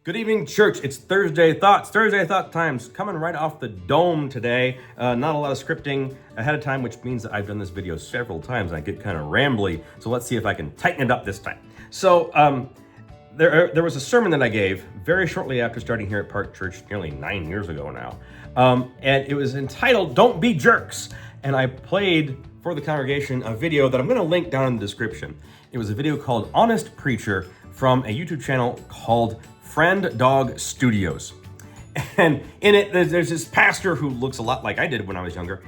Good evening, church. It's Thursday Thoughts. Thursday Thought Times coming right off the dome today. Not a lot of scripting ahead of time, which means that I've done this video several times and I get kind of rambly. So let's see if I can tighten it up this time. So there was a sermon that I gave very shortly after starting here at Park Church nearly 9 years ago now. And it was entitled, Don't Be Jerks. And I played for the congregation a video that I'm going to link down in the description. It was a video called Honest Preacher from a YouTube channel called Friend Dog Studios. And in it, there's this pastor who looks a lot like I did when I was younger.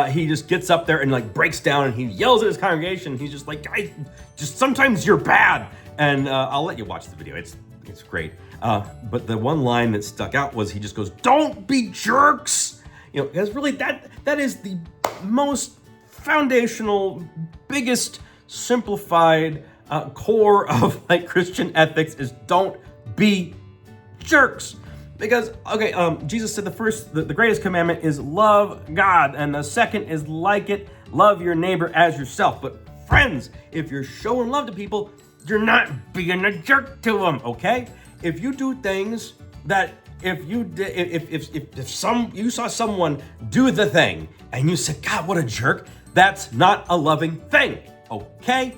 He just gets up there and like breaks down and he yells at his congregation. He's just like, guys, just sometimes you're bad. And I'll let you watch the video. It's great. But the one line that stuck out was he just goes, "Don't be jerks." You know, because really that is the most foundational, biggest simplified core of like Christian ethics is don't be jerks. Because Jesus said the greatest commandment is love God, and the second is like it, love your neighbor as yourself. But friends, if you're showing love to people, you're not being a jerk to them, okay? If you do things that if you saw someone do the thing and you said, "God, what a jerk," that's not a loving thing, okay?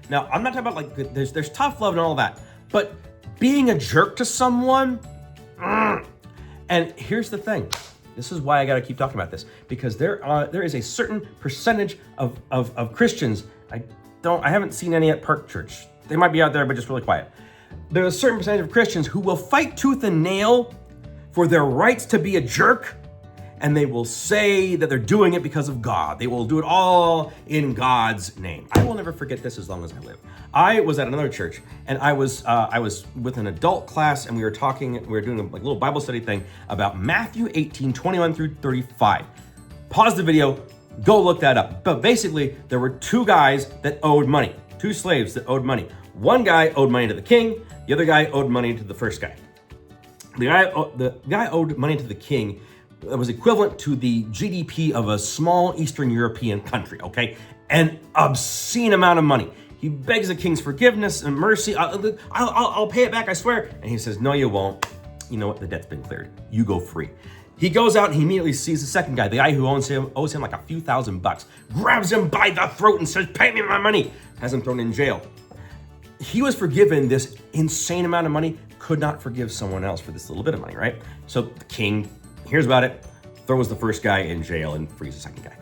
Now, I'm not talking about like there's tough love and all that, but being a jerk to someone, and here's the thing. This is why I got to keep talking about this, because there is a certain percentage of Christians. I haven't seen any at Park Church. They might be out there, but just really quiet. There's a certain percentage of Christians who will fight tooth and nail for their rights to be a jerk, and they will say that they're doing it because of God. They will do it all in God's name. I will never forget this as long as I live. I was at another church, and I was with an adult class, and we were doing a like little Bible study thing about Matthew 18:21 through 35. Pause the video, go look that up. But basically, there were two guys that owed money, two slaves that owed money. One guy owed money to the king, the other guy owed money to the first guy. The guy owed money to the king that was equivalent to the GDP of a small Eastern European country, okay? An obscene amount of money. He begs the king's forgiveness and mercy. I'll pay it back, I swear. And he says, "No, you won't. You know what? The debt's been cleared. You go free." He goes out and he immediately sees the second guy, the guy who owes him like a few $1,000, grabs him by the throat and says, "Pay me my money." Has him thrown in jail. He was forgiven this insane amount of money, could not forgive someone else for this little bit of money, right? So the king hears about it, throws the first guy in jail and frees the second guy.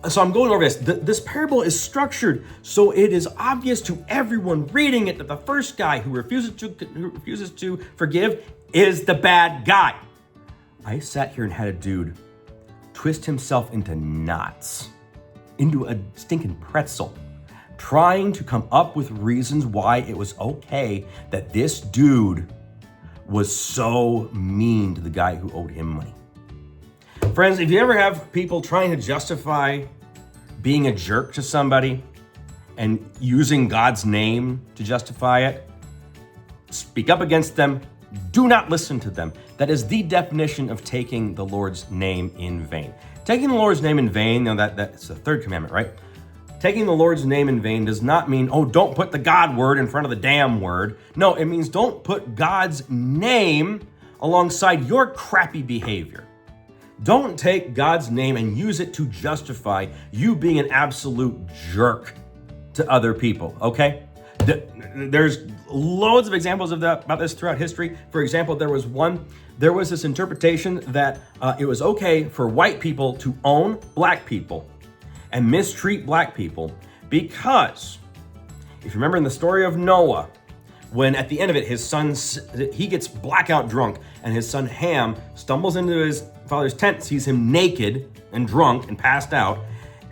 So I'm going over this. This parable is structured so it is obvious to everyone reading it that the first guy who refuses to forgive is the bad guy. I sat here and had a dude twist himself into knots, into a stinking pretzel, trying to come up with reasons why it was okay that this dude was so mean to the guy who owed him money. Friends, if you ever have people trying to justify being a jerk to somebody and using God's name to justify it, speak up against them. Do not listen to them. That is the definition of taking the Lord's name in vain. Taking the Lord's name in vain, now that's the third commandment, right? Taking the Lord's name in vain does not mean, don't put the God word in front of the damn word. No, it means don't put God's name alongside your crappy behavior. Don't take God's name and use it to justify you being an absolute jerk to other people, okay? There's loads of examples of that about this throughout history. For example, there was this interpretation that it was okay for white people to own black people and mistreat black people because, if you remember in the story of Noah, when at the end of it, he gets blackout drunk and his son Ham stumbles into his father's tent, sees him naked and drunk and passed out,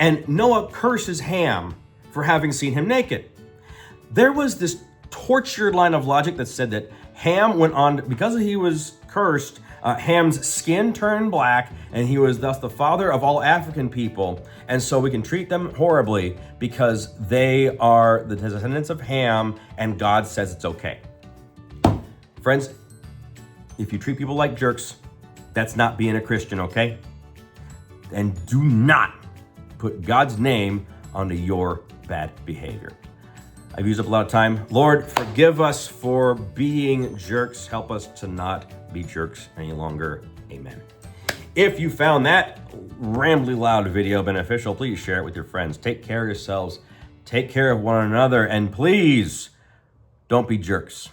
and Noah curses Ham for having seen him naked. There was this tortured line of logic that said that Ham went on, because he was cursed, Ham's skin turned black, and he was thus the father of all African people, and so we can treat them horribly because they are the descendants of Ham, and God says it's okay. Friends, if you treat people like jerks, that's not being a Christian, okay? And do not put God's name onto your bad behavior. I've used up a lot of time. Lord, forgive us for being jerks. Help us to not be jerks any longer. Amen. If you found that rambly loud video beneficial, please share it with your friends. Take care of yourselves. Take care of one another. And please, don't be jerks.